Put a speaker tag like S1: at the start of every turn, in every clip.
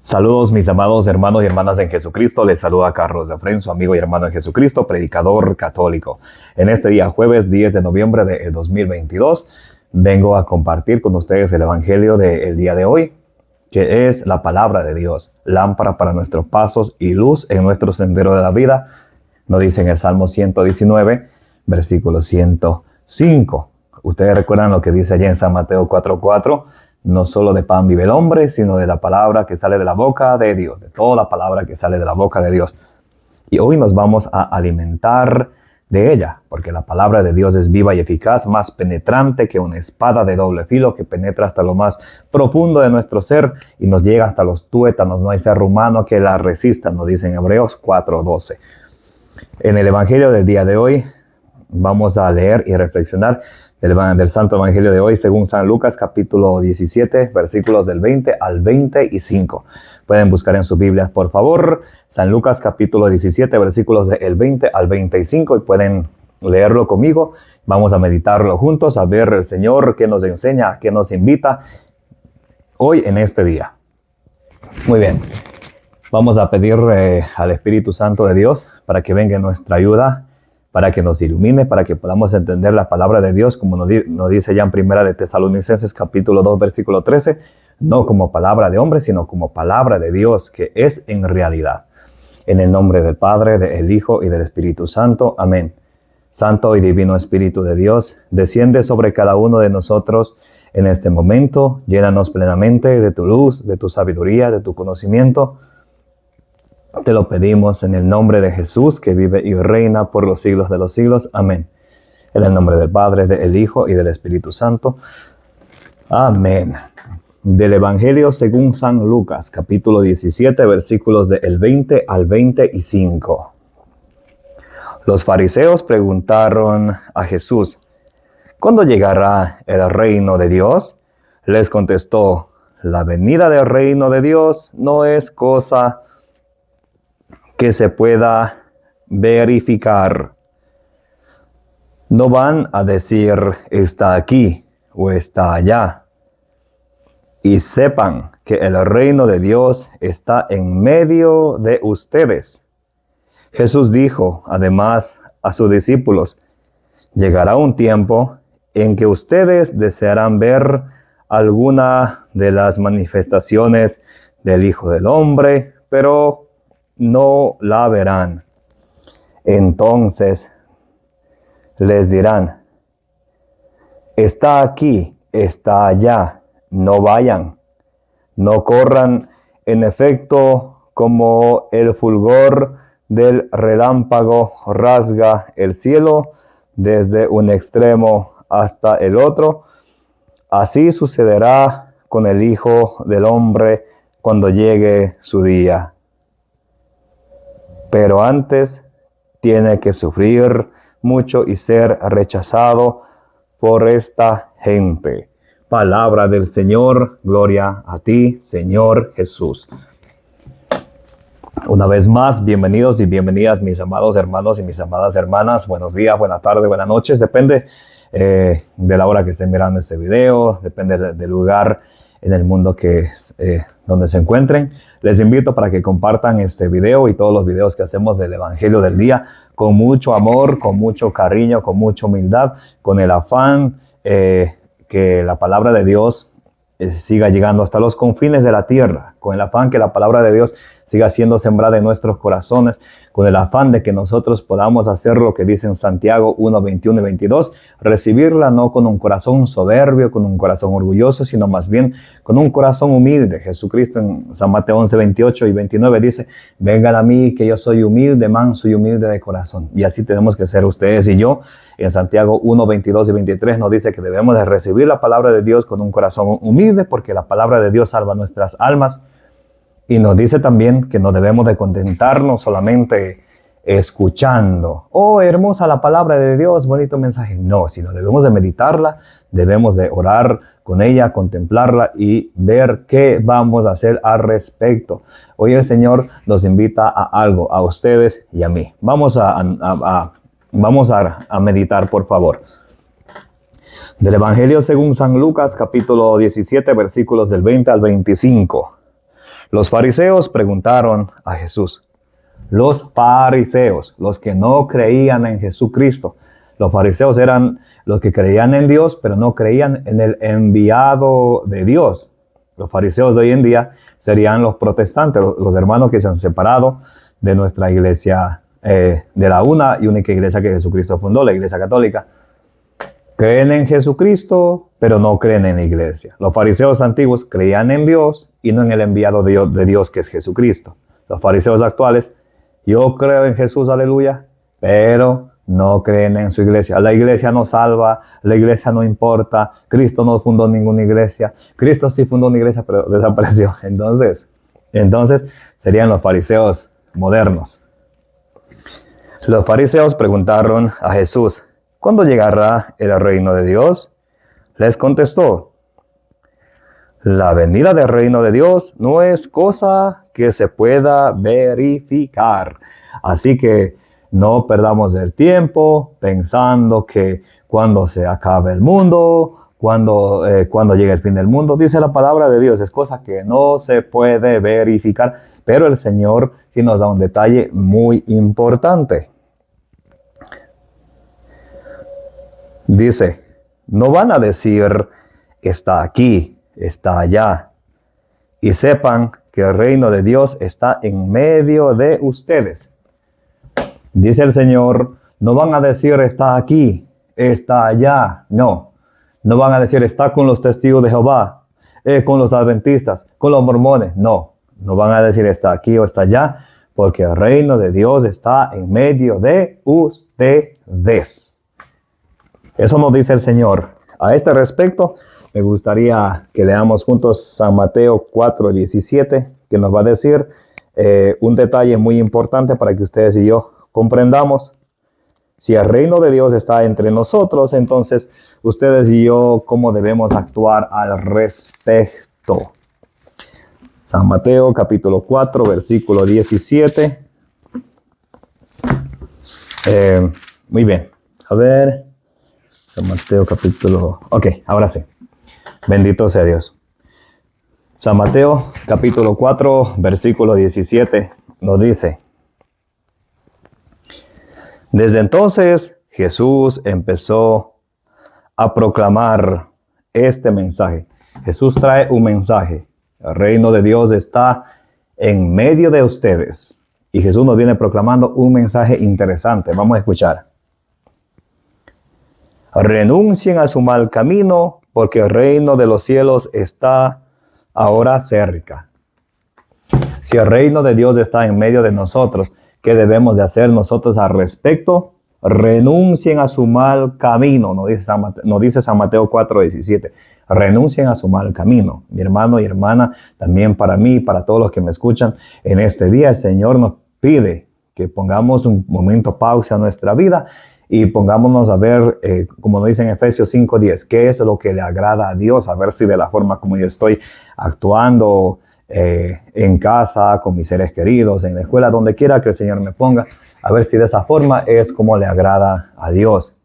S1: Saludos mis amados hermanos y hermanas en Jesucristo, les saluda Carlos de Fren, su amigo y hermano en Jesucristo, predicador católico. En este día jueves 10 de noviembre de 2022 vengo a compartir con ustedes el evangelio del día de hoy, que es la palabra de Dios, lámpara para nuestros pasos y luz en nuestro sendero de la vida. Nos dice en el Salmo 119, versículo 105. Ustedes recuerdan lo que dice allá en San Mateo 4:4. No solo de pan vive el hombre, sino de la palabra que sale de la boca de Dios, de toda la palabra que sale de la boca de Dios. Y hoy nos vamos a alimentar de ella, porque la palabra de Dios es viva y eficaz, más penetrante que una espada de doble filo, que penetra hasta lo más profundo de nuestro ser y nos llega hasta los tuétanos. No hay ser humano que la resista, nos dice en Hebreos 4:12. En el evangelio del día de hoy vamos a leer y reflexionar del Santo Evangelio de hoy según San Lucas capítulo 17, versículos del 20 al 25. Pueden buscar en sus Biblias, por favor, San Lucas capítulo 17, versículos del 20 al 25 y pueden leerlo conmigo. Vamos a meditarlo juntos, a ver el Señor qué nos enseña, qué nos invita hoy en este día. Muy bien, vamos a pedir al Espíritu Santo de Dios para que venga en nuestra ayuda, para que nos ilumine, para que podamos entender la palabra de Dios, como nos dice ya en Primera de Tesalonicenses capítulo 2, versículo 13, no como palabra de hombre, sino como palabra de Dios, que es en realidad. En el nombre del Padre, del Hijo y del Espíritu Santo. Amén. Santo y divino Espíritu de Dios, desciende sobre cada uno de nosotros en este momento, llénanos plenamente de tu luz, de tu sabiduría, de tu conocimiento. Te lo pedimos en el nombre de Jesús, que vive y reina por los siglos de los siglos. Amén. En el nombre del Padre, del Hijo y del Espíritu Santo. Amén. Del Evangelio según San Lucas, capítulo 17, versículos del 20 al 25. Los fariseos preguntaron a Jesús: ¿cuándo llegará el reino de Dios? Les contestó: la venida del reino de Dios no es cosa que se pueda verificar. No van a decir está aquí o está allá. Y sepan que el reino de Dios está en medio de ustedes. Jesús dijo además a sus discípulos: llegará un tiempo en que ustedes desearán ver alguna de las manifestaciones del Hijo del Hombre, pero no la verán. Entonces les dirán: está aquí, está allá, no vayan, no corran. En efecto, como el fulgor del relámpago rasga el cielo desde un extremo hasta el otro, así sucederá con el Hijo del Hombre cuando llegue su día. Pero antes tiene que sufrir mucho y ser rechazado por esta gente. Palabra del Señor, gloria a ti, Señor Jesús. Una vez más, bienvenidos y bienvenidas mis amados hermanos y mis amadas hermanas. Buenos días, buenas tardes, buenas noches. Depende de la hora que estén mirando este video, depende del lugar en el mundo donde se encuentren. Les invito para que compartan este video y todos los videos que hacemos del Evangelio del día con mucho amor, con mucho cariño, con mucha humildad, con el afán que la palabra de Dios siga llegando hasta los confines de la tierra, con el afán que la palabra de Dios siga siendo sembrada en nuestros corazones, con el afán de que nosotros podamos hacer lo que dice en Santiago 1, 21 y 22, recibirla no con un corazón soberbio, con un corazón orgulloso, sino más bien con un corazón humilde. Jesucristo en San Mateo 11, 28 y 29 dice: vengan a mí que yo soy humilde, manso y humilde de corazón. Y así tenemos que ser ustedes y yo. En Santiago 1, 22 y 23 nos dice que debemos de recibir la palabra de Dios con un corazón humilde, porque la palabra de Dios salva nuestras almas. Y nos dice también que no debemos de contentarnos solamente escuchando. Oh, hermosa la palabra de Dios, bonito mensaje. No, sino debemos de meditarla, debemos de orar con ella, contemplarla y ver qué vamos a hacer al respecto. Hoy el Señor nos invita a algo, a ustedes y a mí. Vamos a meditar, por favor. Del Evangelio según San Lucas, capítulo 17, versículos del 20 al 25. Los fariseos preguntaron a Jesús. Los fariseos, los que no creían en Jesucristo. Los fariseos eran los que creían en Dios, pero no creían en el enviado de Dios. Los fariseos de hoy en día serían los protestantes, los hermanos que se han separado de nuestra iglesia, de la una y única iglesia que Jesucristo fundó, la iglesia católica. Creen en Jesucristo, pero no creen en la iglesia. Los fariseos antiguos creían en Dios y no en el enviado de Dios que es Jesucristo. Los fariseos actuales, yo creo en Jesús, aleluya, pero no creen en su iglesia. La iglesia no salva, la iglesia no importa, Cristo no fundó ninguna iglesia. Cristo sí fundó una iglesia, pero desapareció. Entonces serían los fariseos modernos. Los fariseos preguntaron a Jesús, ¿cuándo llegará el reino de Dios? Les contestó, la venida del reino de Dios no es cosa que se pueda verificar. Así que no perdamos el tiempo pensando que cuando se acabe el mundo, cuando llegue el fin del mundo, dice la palabra de Dios, es cosa que no se puede verificar. Pero el Señor sí nos da un detalle muy importante. Dice, no van a decir, está aquí, está allá. Y sepan que el reino de Dios está en medio de ustedes. Dice el Señor, no van a decir, está aquí, está allá. No van a decir, está con los testigos de Jehová, con los adventistas, con los mormones. No van a decir, está aquí o está allá, porque el reino de Dios está en medio de ustedes. Eso nos dice el Señor. A este respecto, me gustaría que leamos juntos San Mateo 4:17, que nos va a decir un detalle muy importante para que ustedes y yo comprendamos. Si el reino de Dios está entre nosotros, entonces ustedes y yo, ¿cómo debemos actuar al respecto? San Mateo capítulo 4, versículo 17. Muy bien. A ver. San Mateo capítulo... Ok, ahora sí. Bendito sea Dios. San Mateo capítulo 4, versículo 17 nos dice: desde entonces Jesús empezó a proclamar este mensaje. Jesús trae un mensaje. El reino de Dios está en medio de ustedes. Y Jesús nos viene proclamando un mensaje interesante. Vamos a escuchar. Renuncien a su mal camino, porque el reino de los cielos está ahora cerca. Si el reino de Dios está en medio de nosotros, ¿qué debemos de hacer nosotros al respecto? Renuncien a su mal camino, nos dice San Mateo 4:17. Renuncien a su mal camino. Mi hermano y hermana, también para mí y para todos los que me escuchan, en este día el Señor nos pide que pongamos un momento pausa a nuestra vida y pongámonos a ver, como nos dice en Efesios 5:10, qué es lo que le agrada a Dios, a ver si de la forma como yo estoy actuando en casa, con mis seres queridos, en la escuela, donde quiera que el Señor me ponga, a ver si de esa forma es como le agrada a Dios.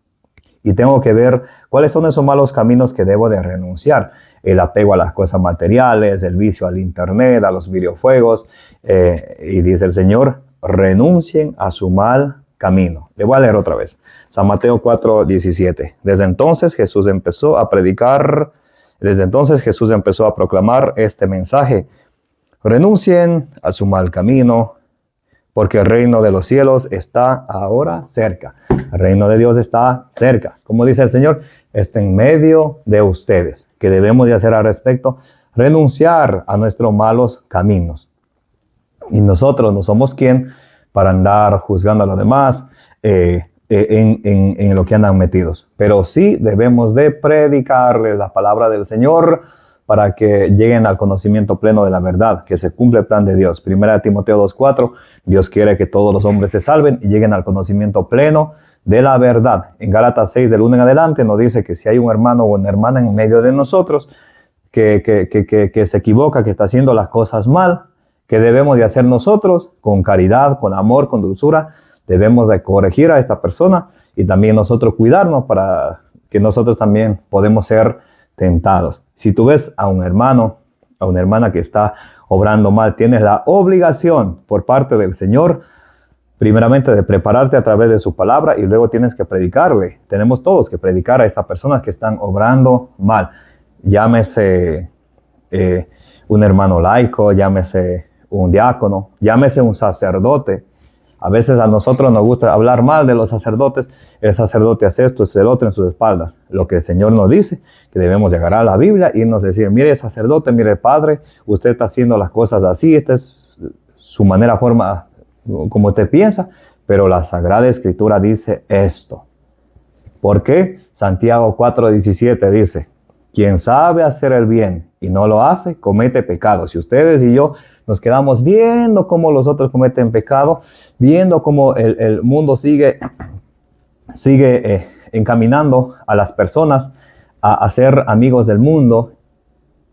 S1: Y tengo que ver cuáles son esos malos caminos que debo de renunciar. El apego a las cosas materiales, el vicio al internet, a los videojuegos. Y dice el Señor, renuncien a su mal camino. Le voy a leer otra vez. San Mateo 4:17. Desde entonces Jesús empezó a proclamar este mensaje. Renuncien a su mal camino, porque el reino de los cielos está ahora cerca. El reino de Dios está cerca. Como dice el Señor, está en medio de ustedes. ¿Qué debemos de hacer al respecto? Renunciar a nuestros malos caminos. Y nosotros no somos quien para andar juzgando a los demás en lo que andan metidos. Pero sí debemos de predicarles la palabra del Señor para que lleguen al conocimiento pleno de la verdad, que se cumple el plan de Dios. 1 Timoteo 2:4, Dios quiere que todos los hombres se salven y lleguen al conocimiento pleno de la verdad. En Gálatas 6, del 1 en adelante, nos dice que si hay un hermano o una hermana en medio de nosotros que se equivoca, que está haciendo las cosas mal, que debemos de hacer nosotros con caridad, con amor, con dulzura, debemos de corregir a esta persona y también nosotros cuidarnos para que nosotros también podemos ser tentados. Si tú ves a un hermano, a una hermana que está obrando mal, tienes la obligación por parte del Señor, primeramente de prepararte a través de su palabra y luego tienes que predicarle. Tenemos todos que predicar a estas personas que están obrando mal. Llámese un hermano laico, llámese un diácono, llámese un sacerdote. A veces a nosotros nos gusta hablar mal de los sacerdotes. El sacerdote hace esto, es el otro en sus espaldas. Lo que el Señor nos dice, que debemos de agarrar la Biblia y irnos a decir, mire sacerdote, mire padre, usted está haciendo las cosas así, esta es su manera, forma, como usted piensa, pero la Sagrada Escritura dice esto. ¿Por qué? Santiago 4:17 dice, quien sabe hacer el bien y no lo hace, comete pecado. Si ustedes y yo nos quedamos viendo cómo los otros cometen pecado, viendo cómo el mundo sigue encaminando a las personas a ser amigos del mundo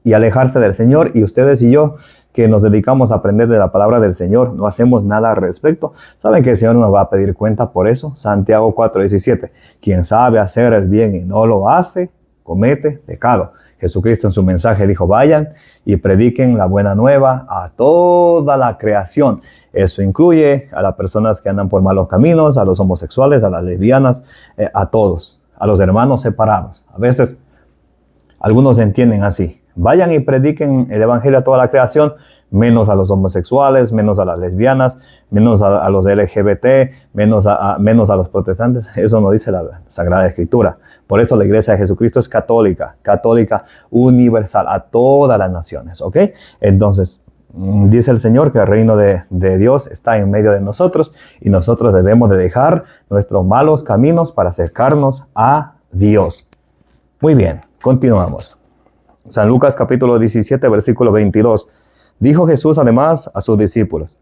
S1: y alejarse del Señor, y ustedes y yo que nos dedicamos a aprender de la palabra del Señor, no hacemos nada al respecto, ¿saben que el Señor nos va a pedir cuenta por eso? Santiago 4:17, quien sabe hacer el bien y no lo hace, comete pecado. Jesucristo en su mensaje dijo, vayan y prediquen la buena nueva a toda la creación. Eso incluye a las personas que andan por malos caminos, a los homosexuales, a las lesbianas, a todos, a los hermanos separados. A veces algunos entienden así. Vayan y prediquen el evangelio a toda la creación, menos a los homosexuales, menos a las lesbianas, menos a los LGBT, menos a los protestantes. Eso no dice la Sagrada Escritura. Por eso la Iglesia de Jesucristo es católica, católica universal, a todas las naciones, ¿ok? Entonces, dice el Señor que el reino de Dios está en medio de nosotros y nosotros debemos de dejar nuestros malos caminos para acercarnos a Dios. Muy bien, continuamos. San Lucas capítulo 17, versículo 22. Dijo Jesús además a sus discípulos.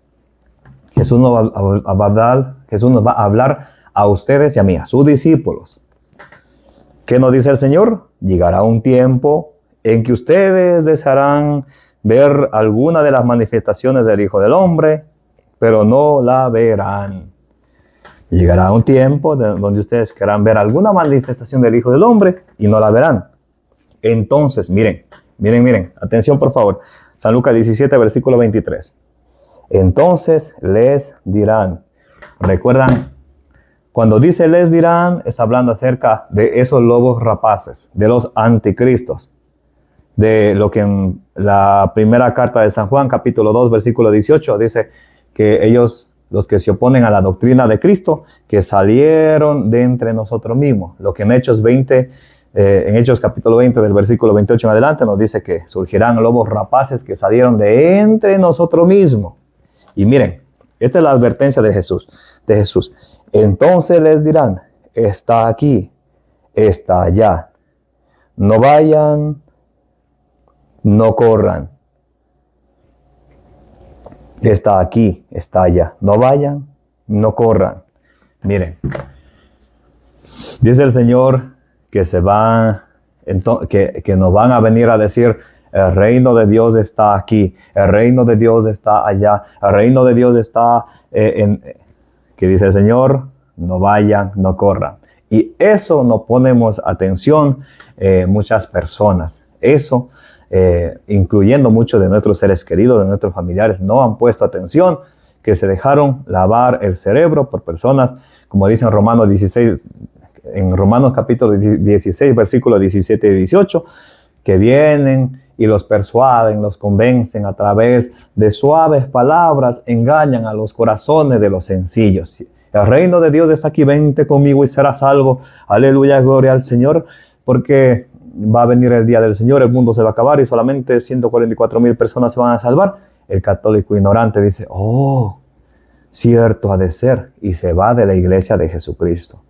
S1: Jesús nos va a hablar a ustedes y a mí, a sus discípulos. ¿Qué nos dice el Señor? Llegará un tiempo en que ustedes desearán ver alguna de las manifestaciones del Hijo del Hombre, pero no la verán. Llegará un tiempo donde ustedes querrán ver alguna manifestación del Hijo del Hombre y no la verán. Entonces, miren, atención por favor. San Lucas 17, versículo 23. Entonces les dirán. ¿Recuerdan? Cuando dice les dirán, está hablando acerca de esos lobos rapaces, de los anticristos. De lo que en la primera carta de San Juan, capítulo 2, versículo 18, dice que ellos, los que se oponen a la doctrina de Cristo, que salieron de entre nosotros mismos. Lo que en Hechos capítulo 20, del versículo 28 en adelante, nos dice que surgirán lobos rapaces que salieron de entre nosotros mismos. Y miren, esta es la advertencia de Jesús. Entonces les dirán, está aquí, está allá. No vayan, no corran. Está aquí, está allá. No vayan, no corran. Miren, dice el Señor que que nos van a venir a decir, el reino de Dios está aquí, el reino de Dios está allá, el reino de Dios está que dice el Señor, no vayan, no corran. Y eso no ponemos atención muchas personas. Eso, incluyendo muchos de nuestros seres queridos, de nuestros familiares, no han puesto atención, que se dejaron lavar el cerebro por personas, como dice en Romanos capítulo 16, versículos 17 y 18, que vienen y los persuaden, los convencen a través de suaves palabras, engañan a los corazones de los sencillos. El reino de Dios está aquí, vente conmigo y serás salvo. Aleluya, gloria al Señor, porque va a venir el día del Señor, el mundo se va a acabar y solamente 144,000 personas se van a salvar. El católico ignorante dice, oh, cierto ha de ser, y se va de la iglesia de Jesucristo.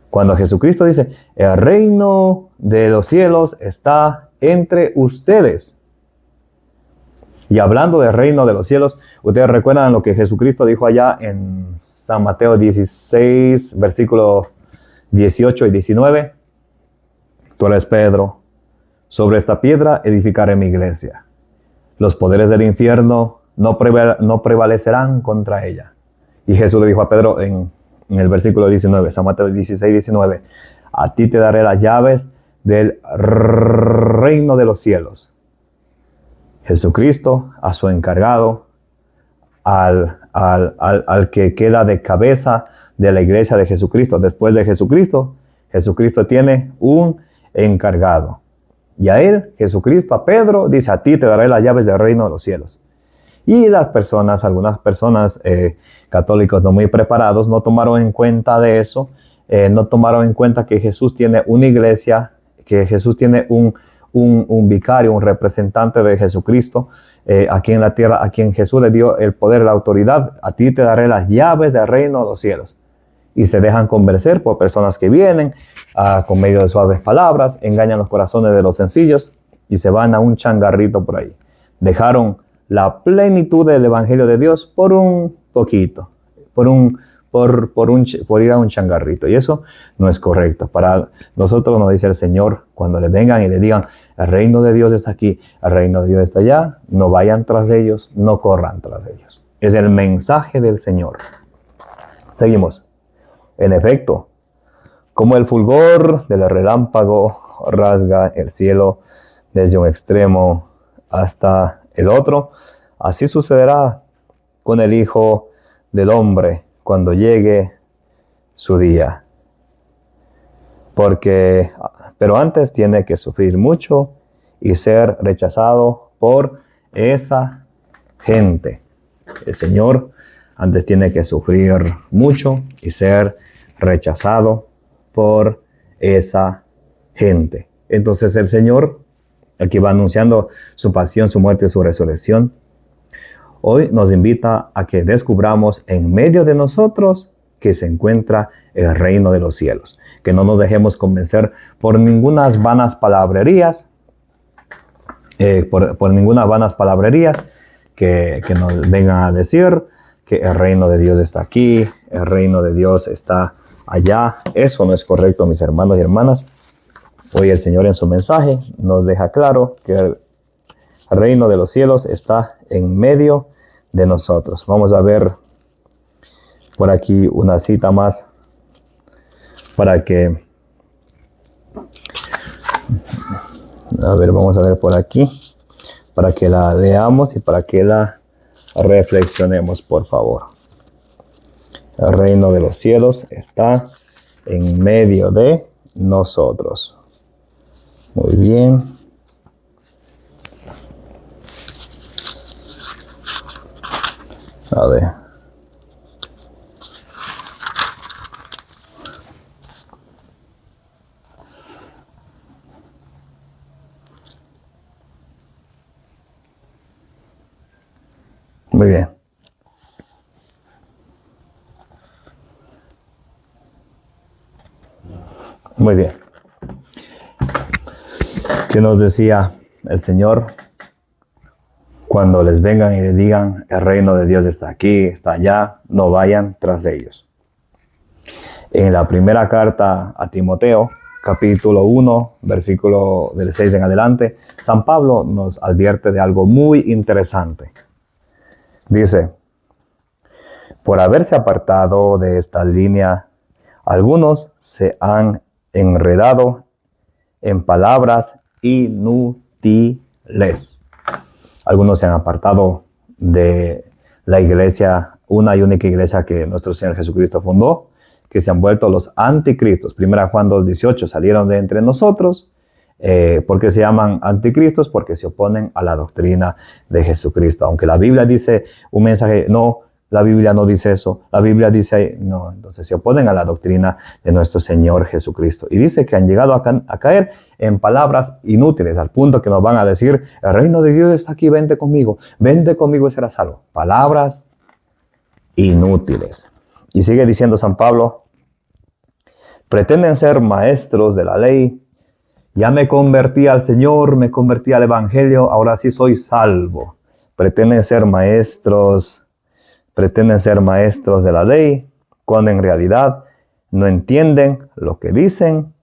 S1: Cuando Jesucristo dice, el reino de los cielos está entre ustedes. Y hablando del reino de los cielos, ustedes recuerdan lo que Jesucristo dijo allá en San Mateo 16, versículos 18 y 19. Tú eres Pedro, sobre esta piedra edificaré mi iglesia. Los poderes del infierno no prevalecerán contra ella. Y Jesús le dijo a Pedro en el versículo 19, San Mateo 16, 19, a ti te daré las llaves del reino de los cielos. Jesucristo a su encargado, al que queda de cabeza de la iglesia de Jesucristo. Después de Jesucristo, Jesucristo tiene un encargado. Y a él, Jesucristo, a Pedro, dice: a ti te daré las llaves del reino de los cielos. Y las personas, algunas personas católicos no muy preparados, no tomaron en cuenta de eso, no tomaron en cuenta que Jesús tiene una iglesia, que Jesús tiene un vicario, un representante de Jesucristo aquí en la tierra, a quien Jesús le dio el poder, la autoridad. A ti te daré las llaves del reino de los cielos. Y se dejan convencer por personas que vienen con medio de suaves palabras, engañan los corazones de los sencillos y se van a un changarrito por ahí. Dejaron la plenitud del evangelio de Dios por un poquito, por ir a un changarrito. Y eso no es correcto. Para nosotros nos dice el Señor, cuando le vengan y le digan: el reino de Dios está aquí, el reino de Dios está allá, no vayan tras ellos, no corran tras ellos. Es el mensaje del Señor. Seguimos. En efecto, como el fulgor del relámpago rasga el cielo desde un extremo hasta el otro, así sucederá con el Hijo del Hombre cuando llegue su día. Pero antes tiene que sufrir mucho y ser rechazado por esa gente. El Señor antes tiene que sufrir mucho y ser rechazado por esa gente. Entonces el Señor, aquí va anunciando su pasión, su muerte y su resurrección, hoy nos invita a que descubramos en medio de nosotros que se encuentra el reino de los cielos. Que no nos dejemos convencer por ningunas vanas palabrerías, por ninguna vanas palabrerías que nos vengan a decir que el reino de Dios está aquí, el reino de Dios está allá. Eso no es correcto, mis hermanos y hermanas. Hoy el Señor en su mensaje nos deja claro que el reino de los cielos está en medio de nosotros. Vamos a ver por aquí una cita más para que... vamos a ver por aquí, para que la leamos y para que la reflexionemos, por favor. El reino de los cielos está en medio de nosotros. Muy bien. A ver. Muy bien. Muy bien. ¿Qué nos decía el Señor? Cuando les vengan y les digan: el reino de Dios está aquí, está allá, no vayan tras ellos. En la primera carta a Timoteo, capítulo 1, versículo del 6 en adelante, San Pablo nos advierte de algo muy interesante. Dice: por haberse apartado de esta línea, algunos se han enredado en palabras inútiles. Algunos se han apartado de la iglesia, una y única iglesia que nuestro Señor Jesucristo fundó, que se han vuelto los anticristos. 1 Juan 2:18, salieron de entre nosotros. ¿Por qué se llaman anticristos? Porque se oponen a la doctrina de Jesucristo. Aunque la Biblia dice un mensaje, no, la Biblia no dice eso, la Biblia dice no. Entonces se oponen a la doctrina de nuestro Señor Jesucristo. Y dice que han llegado a caer en palabras inútiles, al punto que nos van a decir: el reino de Dios está aquí, vente conmigo y serás salvo. Palabras inútiles. Y sigue diciendo San Pablo: pretenden ser maestros de la ley. Ya me convertí al Señor, me convertí al Evangelio, ahora sí soy salvo. Pretenden ser maestros de la ley, cuando en realidad no entienden lo que dicen,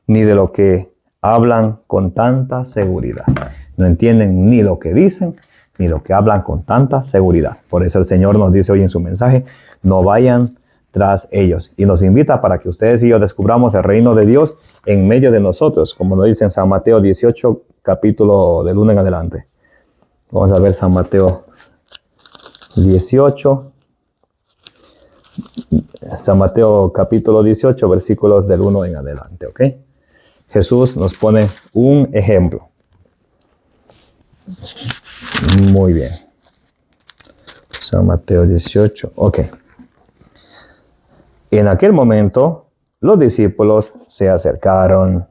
S1: ni de lo que hablan con tanta seguridad. No entienden ni lo que dicen, ni lo que hablan con tanta seguridad. Por eso el Señor nos dice hoy en su mensaje: no vayan tras ellos. Y nos invita para que ustedes y yo descubramos el reino de Dios en medio de nosotros, como nos dice en San Mateo 18, capítulo del 1 en adelante. Vamos a ver San Mateo 18. San Mateo capítulo 18, versículos del 1 en adelante, ¿ok? Jesús nos pone un ejemplo. Muy bien. San Mateo 18, ok. En aquel momento, los discípulos se acercaron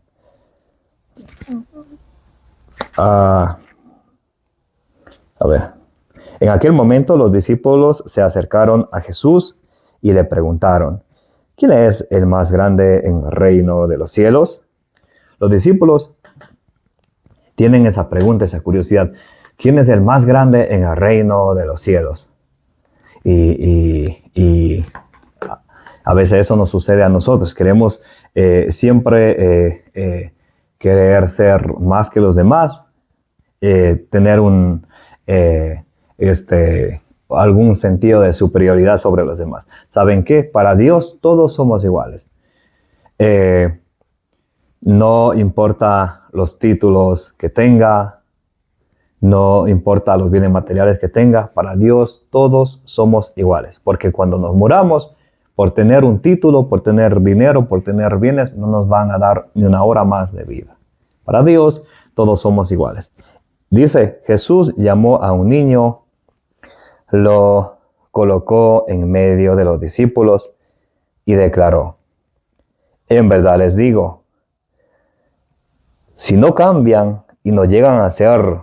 S1: En aquel momento los discípulos se acercaron a Jesús y le preguntaron, ¿quién es el más grande en el reino de los cielos? Los discípulos tienen esa pregunta, esa curiosidad. ¿Quién es el más grande en el reino de los cielos? Y a veces eso nos sucede a nosotros. Queremos siempre querer ser más que los demás, tener algún sentido de superioridad sobre los demás. ¿Saben qué? Para Dios todos somos iguales. No importa los títulos que tenga, no importa los bienes materiales que tenga, para Dios todos somos iguales. Porque cuando nos muramos, por tener un título, por tener dinero, por tener bienes, no nos van a dar ni una hora más de vida. Para Dios todos somos iguales. Dice, Jesús llamó a un niño, lo colocó en medio de los discípulos y declaró, en verdad les digo, si no cambian y no llegan a ser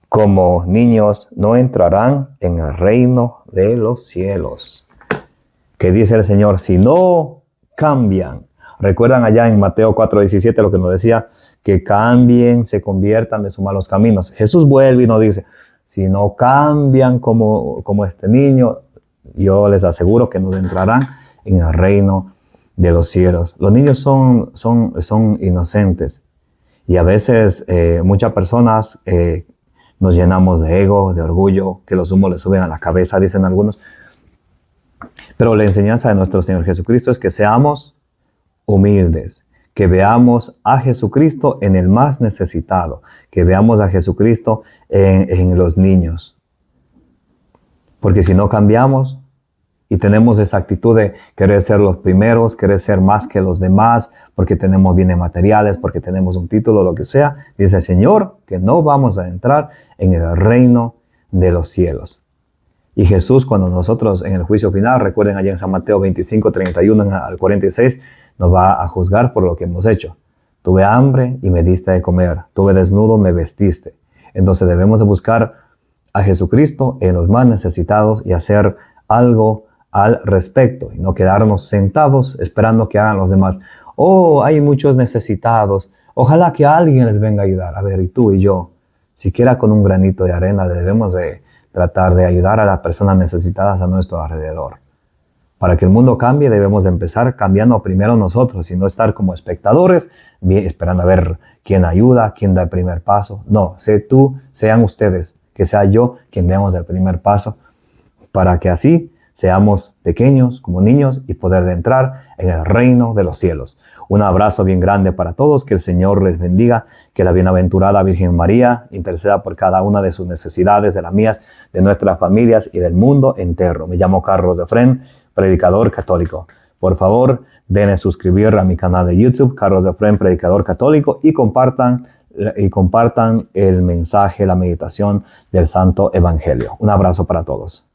S1: como niños, no entrarán en el reino de los cielos. ¿Qué dice el Señor? Si no cambian. ¿Recuerdan allá en Mateo 4:17 lo que nos decía? Que cambien, se conviertan de sus malos caminos. Jesús vuelve y nos dice, si no cambian como este niño, yo les aseguro que no entrarán en el reino de los cielos. Los niños son inocentes y a veces muchas personas nos llenamos de ego, de orgullo, que los humos les suben a la cabeza, dicen algunos. Pero la enseñanza de nuestro Señor Jesucristo es que seamos humildes, que veamos a Jesucristo en el más necesitado, que veamos a Jesucristo en los niños. Porque si no cambiamos y tenemos esa actitud de querer ser los primeros, querer ser más que los demás, porque tenemos bienes materiales, porque tenemos un título, lo que sea, dice el Señor que no vamos a entrar en el reino de los cielos. Y Jesús, cuando nosotros en el juicio final, recuerden allá en San Mateo 25, 31 al 46, nos va a juzgar por lo que hemos hecho. Tuve hambre y me diste de comer. Tuve desnudo, me vestiste. Entonces debemos de buscar a Jesucristo en los más necesitados y hacer algo al respecto. Y no quedarnos sentados esperando que hagan los demás. Oh, hay muchos necesitados. Ojalá que alguien les venga a ayudar. A ver, y tú y yo, siquiera con un granito de arena, debemos de tratar de ayudar a las personas necesitadas a nuestro alrededor. Para que el mundo cambie, debemos de empezar cambiando primero nosotros y no estar como espectadores, esperando a ver quién ayuda, quién da el primer paso. No, sé tú, sean ustedes, que sea yo quien demos el primer paso, para que así seamos pequeños como niños y poder entrar en el reino de los cielos. Un abrazo bien grande para todos, que el Señor les bendiga, que la bienaventurada Virgen María interceda por cada una de sus necesidades, de las mías, de nuestras familias y del mundo entero. Me llamo Carlos Efrén, predicador católico. Por favor, denle suscribir a mi canal de YouTube, Carlos Efrén, predicador católico, y compartan el mensaje, la meditación del Santo Evangelio. Un abrazo para todos.